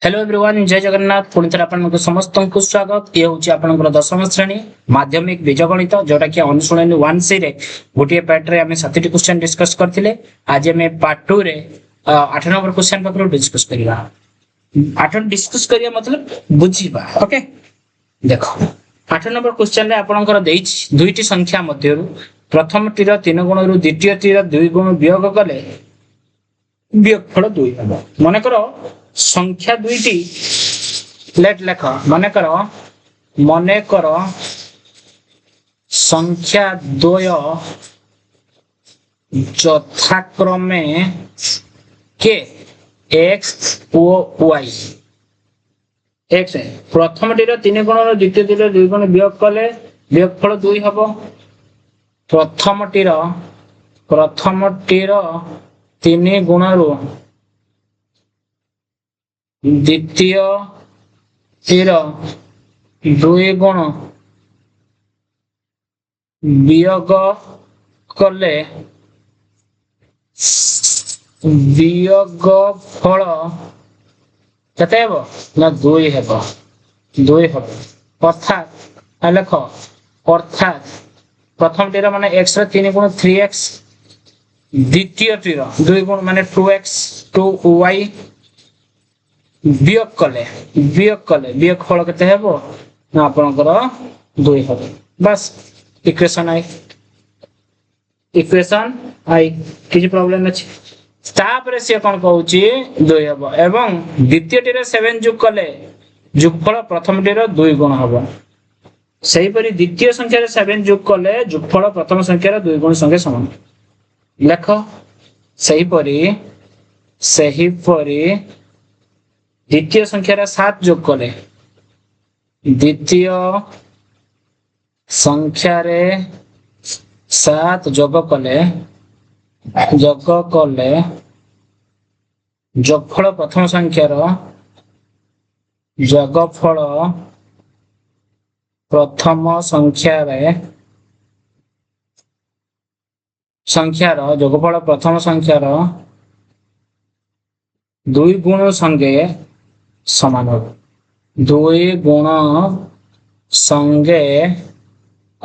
Hello everyone, जय जगन्नाथ। पुणी थे आपको समस्त को स्वागत। ये हूँ आपंकर दशम श्रेणी माध्यमिक बीजगणित जोटा कि अनुशूणी 1C रे गोटे पार्ट रे आम 7टी क्वेश्चन डिस्कस करथिले। आज आम पार्ट 2 रे 8 नंबर क्वेश्चन पाखर डिस्कस करबा। 8 डिस्कस करिया मतलब बुझीबा। ओके, देखो 8 नंबर क्वेश्चन रे आपनकर देइछि दुईटी संख्या मध्यरु प्रथम टीर 3 गुण रु द्वितीय टीर 2 गुण वियोग कले वियोगफल 2 हबो। मन करो संख्या दुईटी लेट लेख मन करो संख्या द्वय यथाक्रमे के एक्स ओ वाई। एक्स प्रथम टीर 3 गुण द्वितीय टीर 2 गुण वियोग कले वियोगफल 2 हबो। प्रथम टीर 3 गुण रु द्वितीय टीर 2 गुण वियोग कले वियोग फल केते हेबो ना 2 हेबो। 2 हेबो अर्थात लेख अर्थात प्रथम टीर माने x रे 3 गुण 3x द्वितीय टीर 2 गुण माने 2x 2y वियोग कले वियोग फल केते हेबो ना आपनकर 2 हेबो। बस इक्वेशन आई किछि प्रॉब्लम अछि। तापर से कोन कहूची 2 हेबो एवं द्वितीय टीर 7 जोग कले जोगफल प्रथम टीर 2 गुण हेबो। सही परि द्वितीय संख्या रे 7 जोग कले जोगफल प्रथम संख्या रे 2 गुण संगे समान। लेख सही परि द्वितीय संख्या रे 7 जोग कले द्वितीय संख्या रे 7 जोग कले जोगफल प्रथम संख्या रो जोगफल प्रथम जोगफल प्रथम संख्या रो 2 गुण संगे समान हो। 2 गुण संगे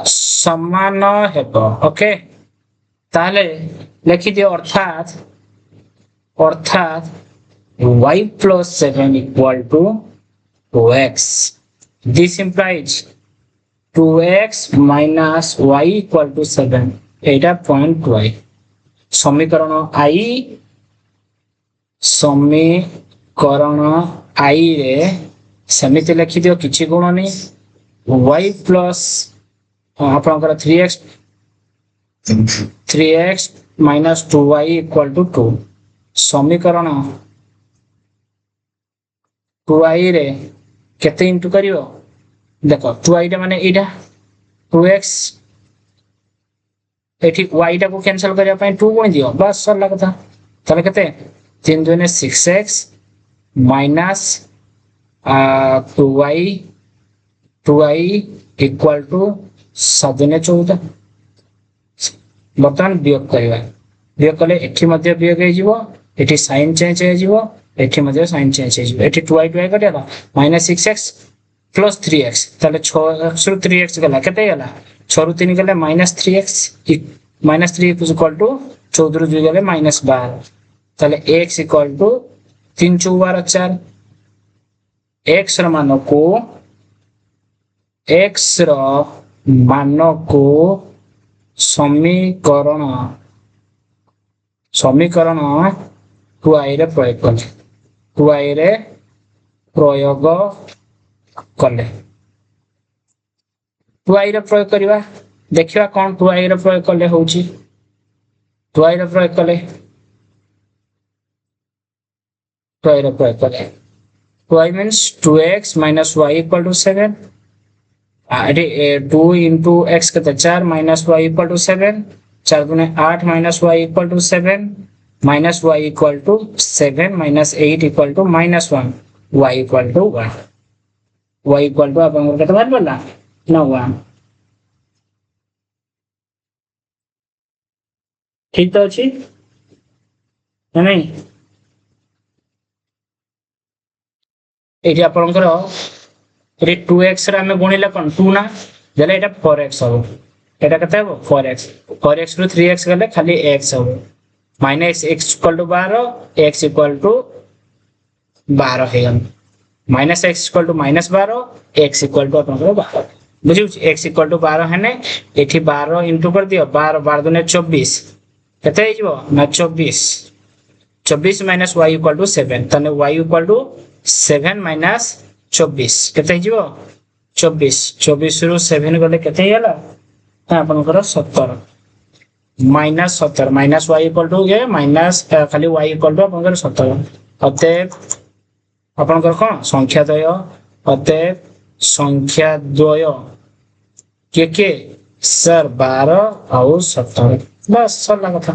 समान हेबो। ओके, ताले लिखि दियो अर्थात y plus 7 equal to 2x. This implies 2x minus y equal to 7. Etah point y समीकरण I रे समिति लिखि दियो किछि गुण नै y plus आपनकर 3x minus 2y equal to 2 समीकरण 2y रे केते इंटू करियो देखो 2y टा माने एटा 2x एठी y टा को कैंसिल करिया पय 2 गुण दियो बस सरला कथा। तले केते 3 2 6x minus 2y equal to 7 14। बर्तमान वियोग करबा वियोग कले एठी मध्ये वियोग हे जिवो एठी साइन चेंज हे जिवो एठी मध्ये साइन चेंज हे जिवो एठी 2y कटियाला -6x + 3x तले 6x रु 3x गला केते गला 6 रु 3 गले -3x -3 इक्वल टू 14 रु 2 गले -12 तले x इक्वल टू 3 4 12 4 x ର मान को समीकरण 2i रे प्रयोग कले 2i रे प्रयोग करबा देखिबा कोन 2i रे प्रयोग कले होउची 2i रे प्रयोग कले 2i means 2x minus y equal to 7 2 into x कहते 4 minus y equal to 7 4 गुने 8 minus y equal to 7 minus y equal to 7 minus 8 equal to -1 y equal to 1 y equal to अपन केते बार पड़ला ना 1 ठीक तो अछि ना नहीं। एठी आपनकर एठी 2x रे हम गुणिले कोन 2 ना देले एटा 4x हो एटा कते हो 4x 4x रु 3x गले खाली x हो minus x equal to 12 x equal to 12 है minus x equal to minus 12 x equal to आपनकर 12 बुझियो x इक्वल टू 12 हेने एठी 12 इनटू कर दियो 12 12 दुने 24 कते हे जिवो ना 24 24 माइनस y इक्वल टू 7 तने y इक्वल टू 7 माइनस 24 केते हिजिवो 24 24 रु 7 गले केते हेला आपनकर 17 minus 17 minus y equal to ये माइनस खाली y इक्वल टू आपनकर 17 अते आपनकर कोन संख्या द्वय अते संख्या द्वय के सर 12 और 17 बस सरला कथा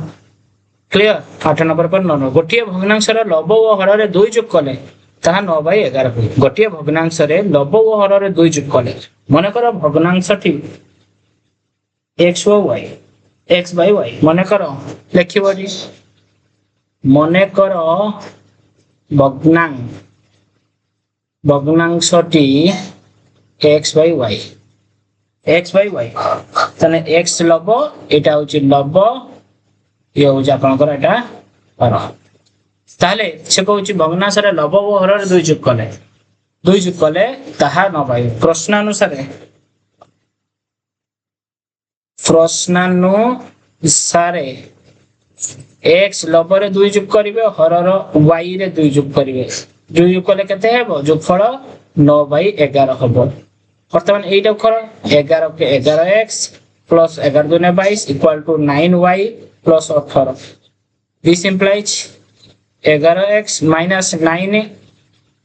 क्लियर 8 नंबर पर 9 गोटिए भग्नांश रे लव और हर रे 2 जोग कले ताहा 9/11 हुई गोटिए भग्नांश रे लव और हर रे 2 जोग कले मने कर भग्नांश ठी x और y x by y मने कर लिखिबो जी मने कर भग्नांशटी x by y x by y तने x लव एटा होची लव ये होची आपनकर एटा हर ताले से कहूची भग्नांश रे लव और हर रे 2 जोग कले ताहा 9/11 प्रश्नानुसारे x लव रे 2 जोग करिवे हर रो y रे 2 जोग करिवे 2 जोग कले केते हेबो जोगफल 9/11 हबो वर्तमान एटा कर 11 के 11x प्लस 11 दुने 22 equal to 9y plus 18 this implies 11x minus 9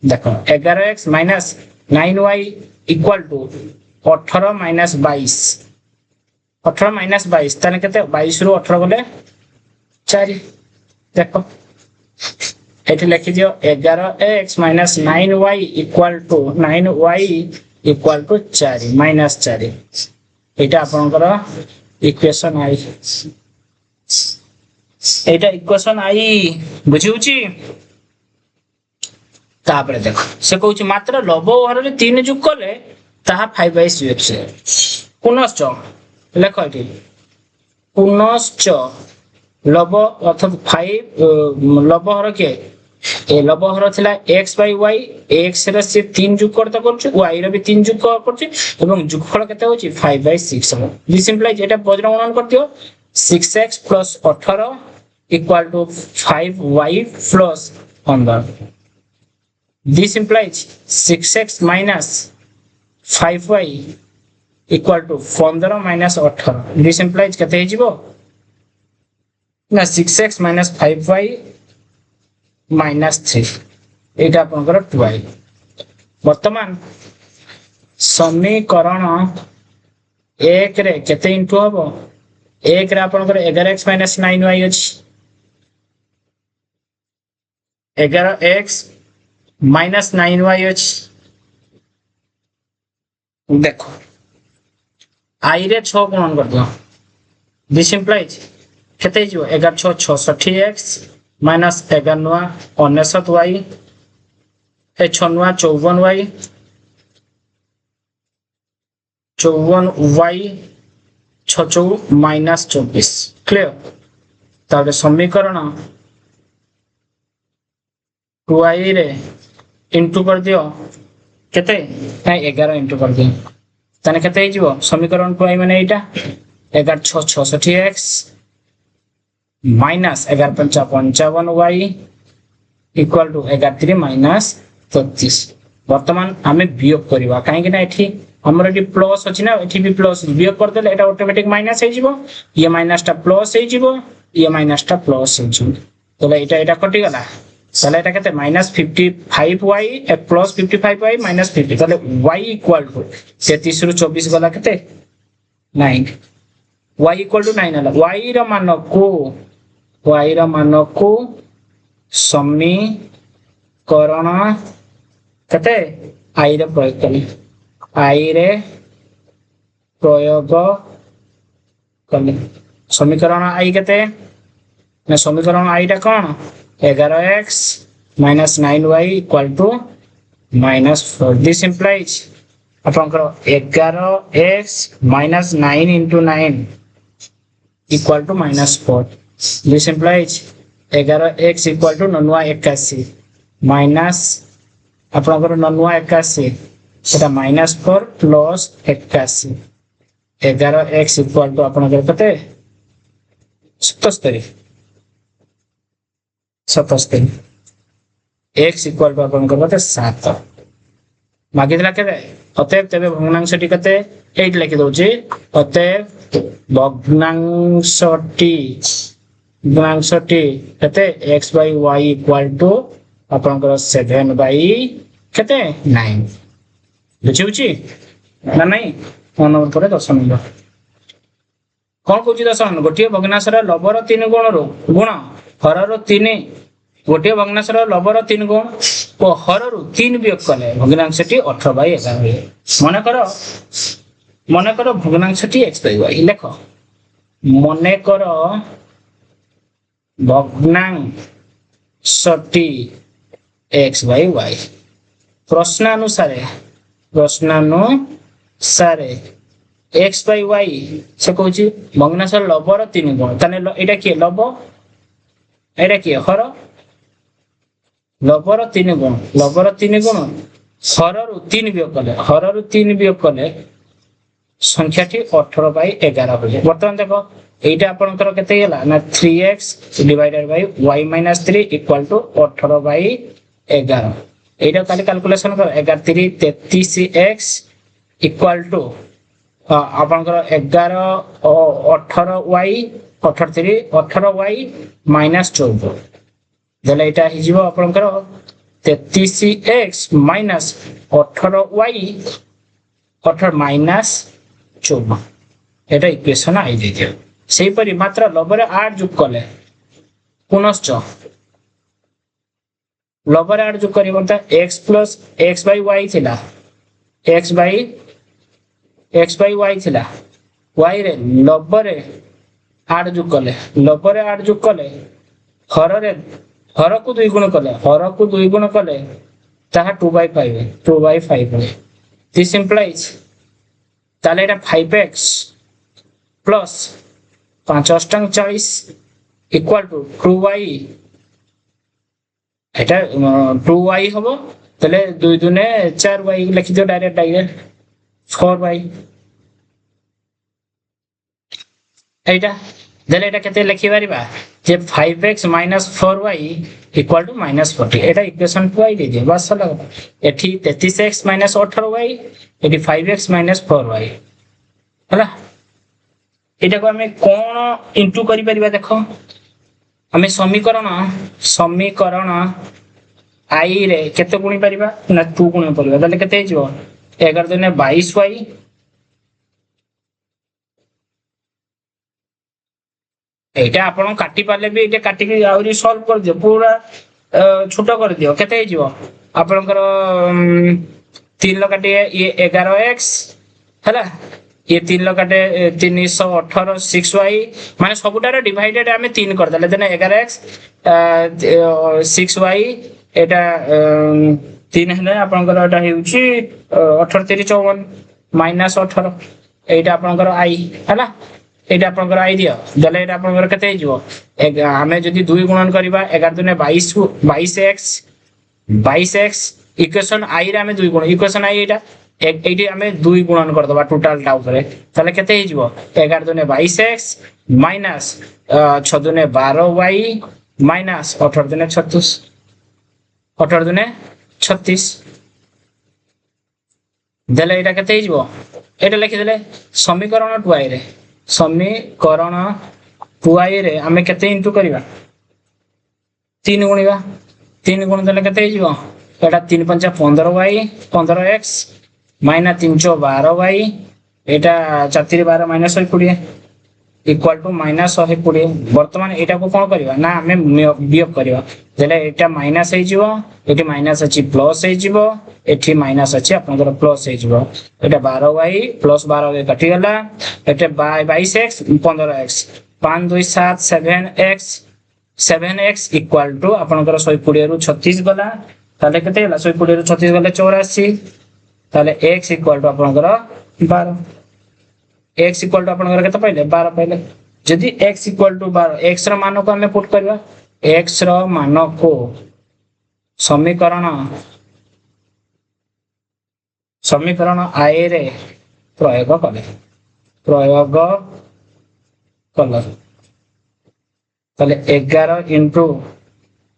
देखो 11x minus 9y equal to 18 minus 22 18 minus 22 तने केते 22 रु 18 गले 4 देखो एठी लिखि दियो 11x minus 9y equal to 9y equal to 4 minus 4 एटा आपनकर इक्वेशन आई एटा इक्वेशन आई बुझिउची तापरे देखो से कहूची मात्र लव और रे 3 जोग कले ताहा 5/6 पुनश्च लेखो एठी पुनश्च लव अर्थात 5 लव और के ए लव और थिला x by y x रे से 3 जोग करता करछु y रे भी 3 जोग करछु एवं जोगफल केते होची 5/6 हो दिस इंप्लाइज एटा बजरा गणन करतियो 6x plus 18 equal to 5y plus 15 this implies 6x minus 5y equal to 15 minus 18 this implies केते हिजिबो ना 6x minus 5y minus 3 एटा आपनकर 2y वर्तमान समीकरण 1 रे केते इनटू हबो 1 रे आपनकर 11x minus 9y अछि 11x minus 9y अछि देखो i रे 6 गुणन कर दियो दिस इंप्लाइज केते जो 11 6 66x minus 11 9 69y ए 6 9 54y 54y 6 माइनस 24 क्लियर तारे समीकरण 2y रे इनटू कर दियो केते नाही 11 इनटू कर दियो तने केते हे जिवो समीकरण 2y माने एटा 11 6 66x minus 11 5 55y equal to 11 3 minus 33 वर्तमान हमें वियोग करबा काहे कि ना एठी हमर एठी प्लस अछि ना एठी भी प्लस वियोग कर देले एटा ऑटोमेटिक माइनस हे जिवो ये माइनस टा प्लस हे जिवो ये माइनस टा प्लस हे जिवो तो एटा एटा कटि गला তাহলে এটা কত -55y प्लस 55y माइनस 50 তাহলে y इक्वल टू 33 रु 24 गला कते 9 y इक्वल टू 9 हला y र मान को समीकरण कते i रे प्रयोग कली i रे प्रयोग कली समीकरण i कते ना समीकरण i टा कोन 11x minus 9y equal to -4 this implies ଆପଣଙ୍କର 11x - 9 into 9 equal to -4 this implies 11x equal to 981 minus ଆପଣଙ୍କର 981 সেটা -4 plus 81 11x equal to ଆପଣଙ୍କର କେତେ 77 x equal to ଆପଣଙ୍କର କେତେ 7 ମାଗିଥିଲା କେତେ ଅତএବ ତେବେ ଭଗ୍ନାଂଶଟି କେତେ ଏଇଠି ଲେଖି ଦଉଛି ଅତଏବ ଭଗ୍ନାଂଶଟି କେତେ x by y equal to ଆପଣଙ୍କର 7 by କେତେ 9 ବୁଝିବୁଛି ନା ନାଇଁ 9 ନମ୍ବର ପରେ 10 ନମ୍ବର କଣ କହୁଛି 10 ନମ୍ବର ଗୋଟିଏ ଭଗ୍ନାଂଶର ଲବର 3 ଗୁଣରୁ ଗୁଣ ହରର 3 ଗୋଟିଏ ଭଗ୍ନାଂଶର ଲବର 3 ଗୁଣ ଓ ହରରୁ 3 ବିୟୋଗ କଲେ ଭଗ୍ନାଂଶଟି 18 by 11 ହୁଏ ମନେକର ଭଗ୍ନାଂଶଟି x by y ଲେଖ ମନେକର ଭଗ୍ନାଂଶଟି x by y ପ୍ରଶ୍ନାନୁସାରେ x by y ସେ କହୁଛି ଭଗ୍ନାଂଶର ଲବର 3 ଗୁଣ ତାନେ ଏଟା କିଏ ଲବ ଏଟା କିଏ ହର ଲବର 3 ଗୁଣ ହରରୁ 3 ବିୟୋଗ କଲେ ସଂଖ୍ୟାଟି 18 by 11 ହୁଏ ବର୍ତ୍ତମାନ ଦେଖ এইটা আপনার কেতে গেল না 3x divided by y - 3 equal to 18 by 11 এইটা খালি ক্যালকুলেশন কর 11 3 33x ইকুয়াল টু আপনার 11 18y 18y - 14 তাহলে এটা হিজিব আপনার 33x - 18y 18 - 14 এটা ইকুয়েশন আই দিয়ে দিও সেইপরি মাত্র লবরে 8 যোগ কলে পুনশ্চ লবরে 8 যোগ করিব তা x plus x by y থিলা x by y থিলা y রে লবরে 8 যোগ কলে হরকু 2 গুণ কলে তাহা 2/5 this implies তাহলে এটা 5x plus 5 অষ্টাং 40 equal to 2y এটা 2y হবো তাহলে 2 দুনে 4y লিখি দিও ডাইরেক্ট 4y এইটা তাহলে এটা কেতে লিখি পারিবা যে 5x - 4y equal to -40 এটা ইকুয়েশন 2y দিয়ে দিও বাস হলো এটি 33x - 18y এটি 5x - 4y হলা এটাকে আমি কোন ইনটু করি পারিবা দেখো আমি সমীকরণ i রে কেতে গুণি পারিবা না 2 গুণ পারিবা তাহলে কেতে হইଯିବ 11 দুনে 22y এইটা আপন কাটি পারলে বি এটা কাটি কি আউরি সলভ कर दियो पूरा ছোট कर दियो কেতে হইଯିବ আপনকৰ 3 ল কাটি ये 11x हैला ये 3 लो काटे 318 6y माने सबुटारे डिवाइडेड हमें 3 कर देले देना 11x 6y एटा 3 हेले आपनकर एटा हेउची 18 3 54 -18 एटा आपनकर i हैला एटा आपनकर i दियो देले एटा आपनकर केते हिजो हमें जदी 2 गुणन करबा 11 दुने 22x इक्वेशन i रे हमें 2 गुण इक्वेशन i एटा এইটি আমি 2 গুণন করে দেবা টোটালটা উপরে তাহলে কেতে হইଯିବ 11 দুনে 22x মাইনাস 6 দুনে 12y মাইনাস 18 দুনে 36 18 দুনে 36 দেলে এটা কেতে হইଯିବ এটা লিখি দেলে সমীকরণ 2y রে আমি কেতে ইনটু করিবা 3 গুণিবা 3 গুণ দেলে কেতে হইଯିବ এটা 3 5 15y 15x माइनस 312y এটা 4 12 माइनस 120 इक्वल टू माइनस 120 वर्तमान एटा को कोन करबा ना हमें वियोग करबा जेले एटा माइनस हे जिवो एटी माइनस अछि प्लस हे जिवो एटी माइनस अछि आपनकर प्लस हे जिवो एटा 12y प्लस 12y कटि गला एटा 22x 15x 5 2 7 7x equal to आपनकर 120 रु 36 गला ताले केते हला 120 रु 36 गले 84 ताले x इक्वल टू आपनकर 12 x इक्वल टू आपनकर केते पाइले 12 पाइले जदि x इक्वल टू 12 x रो मान को हमें पुट करबा x रो मान को समीकरण i रे प्रयोग कले ताले 11 into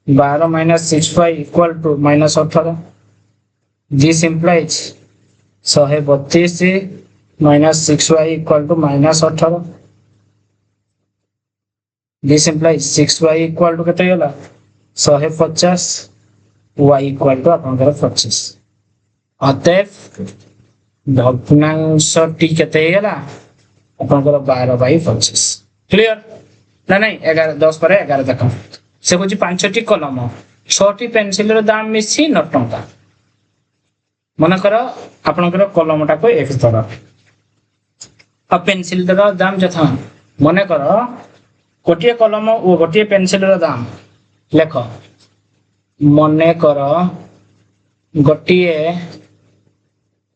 12 minus 6y equal to minus 18 this implies 132 minus 6y equal to minus 18 this implies 6y equal to केते होला 150 y इक्वल टू आपनकर 25 अतएव भग्नांशटी केते होला आपनकर 12/25 क्लियर ना नहीं 11 10 पर 11 देखो से कुछ 5टी कलम 6टी पेंसिल रो दाम मिसी 9 टंका मन कर आपनकर कलमटा को 1 तर आ पेंसिल रो दाम जथा मन कर गोटिए कलम और गोटिए पेंसिल रो दाम लेख मन कर गोटिए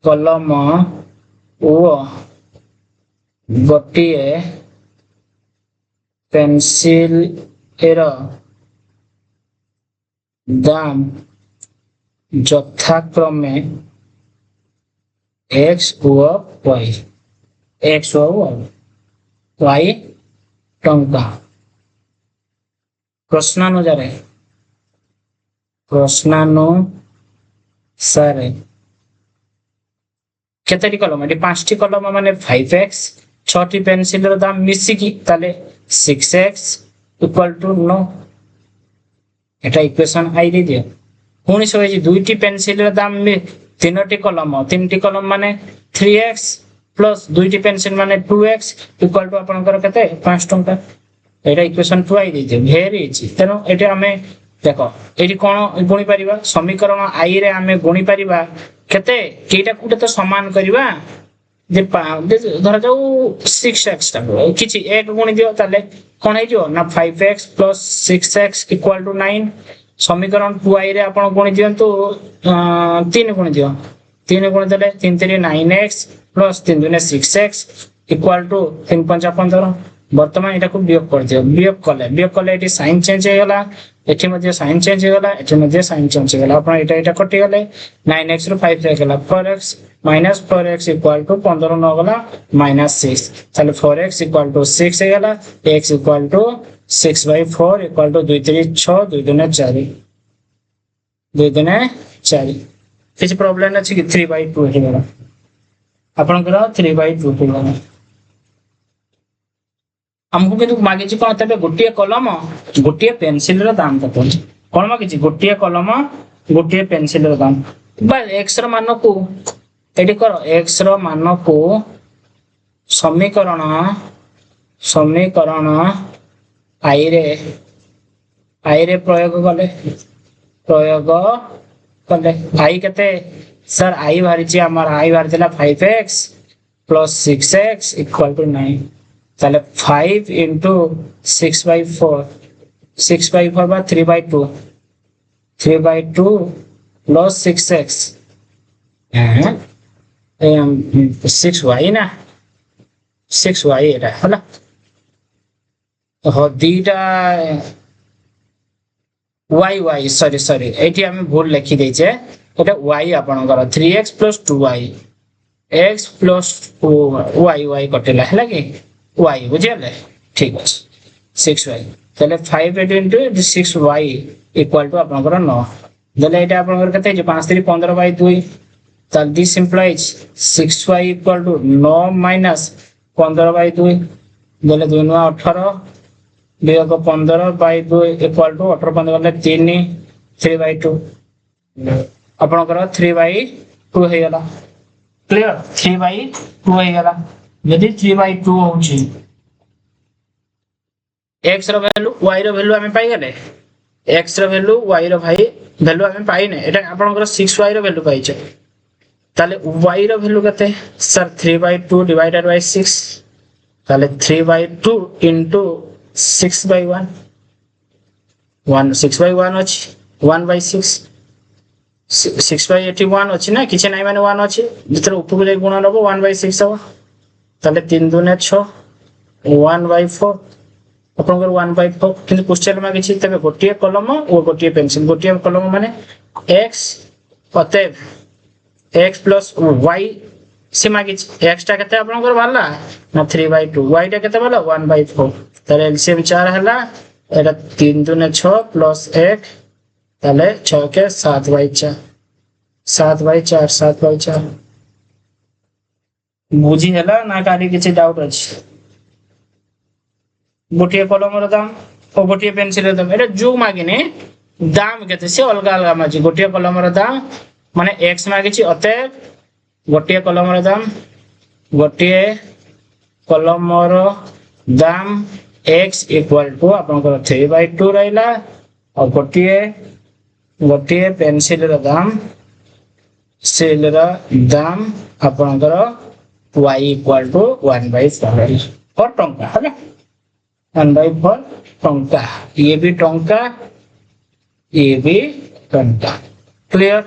कलम और गोटिए पेंसिल एरो दाम यथाक्रमे x और y x और y टंका प्रश्नानुसारे केतेटी कलम एटी 5टी कलम माने 5x 6टी पेंसिल रो दाम मिसी की ताले 6x equal to 9 Etah equation आई दे दियो पुणी से दुईटी पेंसिल रो दाम में 3टी कलम माने 3x प्लस दुईटी पेंसिल माने 2x इक्वल टू आपनकर केते 5 टंका एटा इक्वेशन 2 आई दे दियो भेरी इजी तेनो एटा हमें देखो एटी कोन गुणी परिबा समीकरण i रे हमें गुणी परिबा केते केटा कुटे तो समान करबा जे धर जाऊ 6x ता किछि एक गुणी दियो ताले कोन हे जो ना 5x plus 6x equal to 9 समीकरण 2i रे आपण गुणी दियंतु 3 गुणी दियो 3 गुणी देले 3 3 9x plus 3 2 6x equal to 3 5 15 वर्तमान एटा को वियोग कर दियो वियोग कले एटी साइन चेंज हे गला एठी मध्ये साइन चेंज हे गला एठी मध्ये साइन चेंज हे गला आपण एटा कटि गले 9x रो 5 रे गला 4x minus 4x equal to 15 न गला माइनस 6 ताले 4x इक्वल टू 6 हे गला x equal to 6/4 equal to 2 3 6 2 2 4 2 2 4 किछ प्रॉब्लम अछि कि 3/2 हे गला आपण करा 3/2 हे गला हमको किंतु मागे छी कोन तबे गोटिए कलम गोटिए पेंसिल रो दाम कतो कोन मागे छी गोटिए कलम गोटिए पेंसिल रो दाम बा x रो मान को एडी करो x रो मान को समीकरण i रे प्रयोग कले i केते सर i भारी छी हमर i भारी थिला 5x plus 6x equal to 9 ताले 5 into 6/4 6/4 बा 3/2 plus 6x 6y ना 6y एटा हला हो दीटा y सॉरी एठी हम भूल लिखि दै छै एटा y आपनकर 3x plus 2y x plus y कटेला हला कि y बुझियले ठीक अछि 6y तले 5 into 6y इक्वल टू आपनकर 9 दले एटा आपनकर कते जे 5 3 15/2 ताल this implies 6y equal to 9 minus 15/2 दले 2 9 18 वियोग 15/2 इक्वल टू 18 15 गले 3 3/2 आपनकर 3/2 हे गला क्लियर 3/2 हे गला यदि 3/2 होची x रो वैल्यू y रो वैल्यू हमें पाई गले x रो वैल्यू y रो भाई वैल्यू हमें पाई ने एटा आपनकर 6y रो वैल्यू पाई छै ताले y रो वैल्यू कते सर 3/2 डिवाइडेड बाय 6 ताले 3/2 into 6/1 1 6/1 अछि 1/6 6/81 ଅଛି ନା କିଛି ନାହିଁ ମାନେ 1 ଅଛି ଯେତେବେଳେ ଉପକୁ ଯାଇ ଗୁଣ ହବ 1/6 ହବ ତାହେଲେ 3 2 6 1/4 ଆପଣଙ୍କର 1/4 କିନ୍ତୁ क्वेश्चन मागिଛି ତେବେ ଗୋଟିଏ କଲମ ଓ ଗୋଟିଏ ପେନ୍ସିଲ ଗୋଟିଏ କଲମ ମାନେ x ଅତএବ x plus y से मागिଛି x टा केते आपनकर भाला ना 3/2 y टा केते भाला 1/4 ताले एलसीएम 4 हला एटा 3 2 6 प्लस 1 ताले 6 के 7/4 7/4 7/4 बुझी हला ना काली किछि डाउट अछि गोटिए कलम रो दाम और गोटिए पेंसिल रो दाम एटा जो मागिने दाम केते से अलग अलग मागी गोटिए कलम रो दाम माने x मागिछि अतएव गोटिए कलम रो दाम गोटिए कलम रो दाम x इक्वल टू आपनकर 3/2 रहला और गोटिए पेंसिल रो दाम सेल रो दाम आपनकर y इक्वल टू 1/4 और टंका हला 1/4 टंका ये भी टंका क्लियर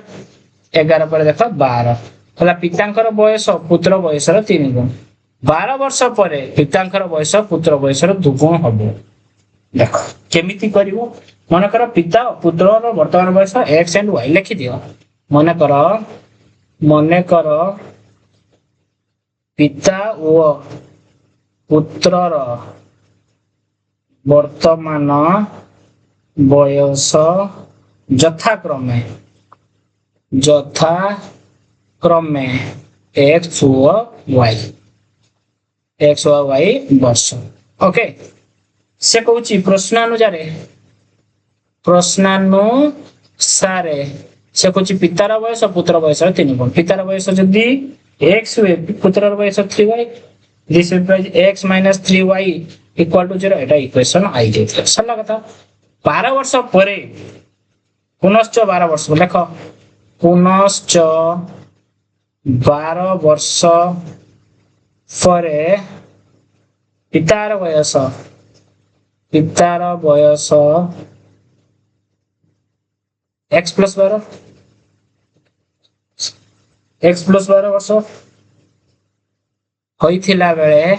11 पर देखो 12 हला पितांकर बयस पुत्र बयसर 3 गुण 12 वर्ष परे पितांकर बयस पुत्र बयसर 2 गुण हबो देखो केमिति करिवो मन कर पिता पुत्रर वर्तमान बयस x एंड y लिखि दियो मन कर पिता ओ पुत्रर वर्तमान बयस यथाक्रमे x व y वर्ष ओके से कहूची प्रश्नानुसारे से कहूची पितार बयस पुत्र बयस 3 गुण पितार बयस जदी x हुए पुत्रर बयस 3y this implies x - 3y equal to 0 एटा इक्वेशन आई जेते सरला कथा 12 वर्ष परे पुनश्च 12 वर्ष देखो पुनश्च 12 वर्ष परे पितार बयस x plus 12 वर्ष होइथिला बेले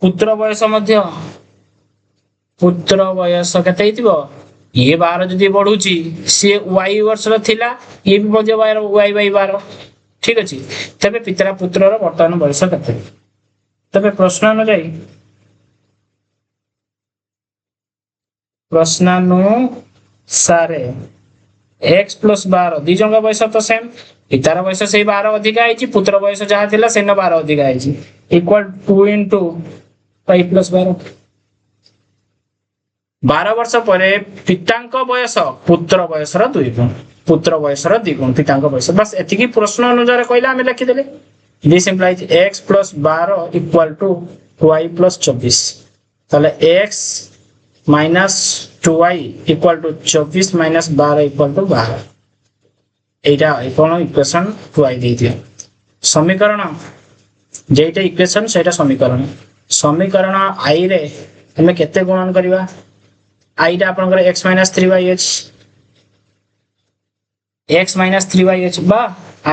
पुत्र बयस मध्य पुत्र बयस केते हितिबो ये 12 जदी बढ़ुची से y वर्ष र थिला ये भी मध्य y/12 ठीक अछि तबे पिता पुत्र र वर्तमान बयस केते तबे प्रश्नानुसारे x plus 12 दी जंगा बयस तो सेम पितार बयस से 12 अधिक आइची पुत्र बयस जहा थिला सेन 12 अधिक आइची इक्वल 2 into y plus 12 12 वर्ष परे पितांक बयस पुत्र बयस र 2 गुण पुत्र बयस र 2 गुण पितांक बयस बस एति की प्रश्न अनुसार कहला हम लिखि देले this implies x plus 12 equal to y plus 24 ताले x minus 2y equal to 24 minus 12 equal to 12 Etah cone equation 2y दे दियो समीकरण जेटा इक्वेशन सेटा समीकरण i रे हम केते गुणन करबा i टा आपनकर x minus 3y h बा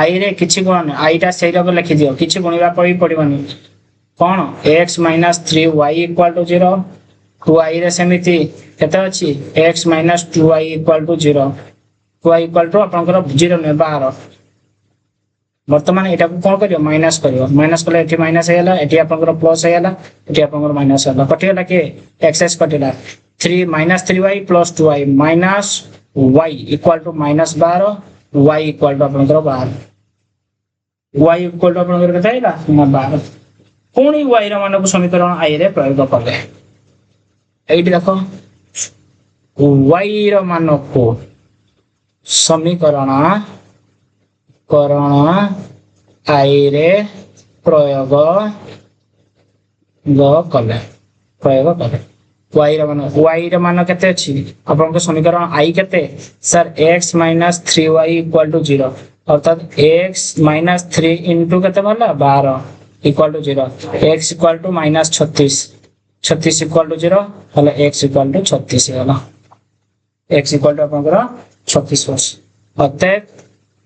i रे किछि गुणन i टा सेटा को लिखि दियो किछि गुणिबा पड़िबनी कोन x minus 3y equal to 0 2y रे समिति केते अछि x minus 2y equal to 0 2y equal to आपनकर 0 ने 12 वर्तमान एटा को कोन करियो माइनस करियो माइनस कले एठी माइनस हेला एठी आपनकर प्लस हेला एठी आपनकर माइनस हेला कटिला के x कटिला 3 minus 3y plus 2y minus y equal to minus 12 y equal to आपनकर 12 y equal to आपनकर केते हेला 12 पुणी y र मान को समीकरण i रे प्रयोग करले एठी देखो y र मान को समीकरण i रे प्रयोग कले y र मान केते अछि आपन को समीकरण i केते sir x minus 3y equal to 0 अर्थात x minus 3 into केते भला 12 equal to 0 x equal to minus 36 equal to 0 हले x equal to 36 होला x इक्वल टू आपनकर 36 वर्ष अतएव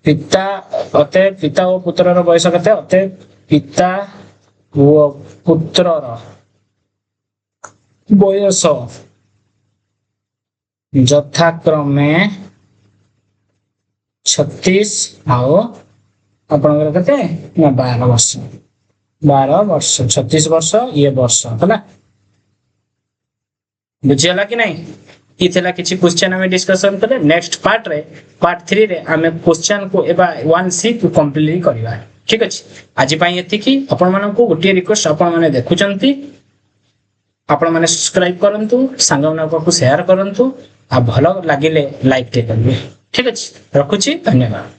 पिता और पुत्रर बयस केते अतएव पिता और पुत्रर बयस यथाक्रमे 36 आओ आपनकर केते ना 12 वर्ष 36 वर्ष ये वर्ष हला बुझियला कि नहीं ये थेला किछि क्वेश्चन हमें डिस्कशन करे नेक्स्ट पार्ट रे पार्ट 3 रे हमें क्वेश्चन को एबा 1c को कंप्लीट करबा ठीक अछि आज पई एति कि आपण मानन को गोटे रिक्वेस्ट आपण माने देखुचंती आपण माने सब्सक्राइब करंतु संग मानन को शेयर करंतु आ भलो लागिले लाइक ते करबे ठीक अछि रखुछि धन्यवाद।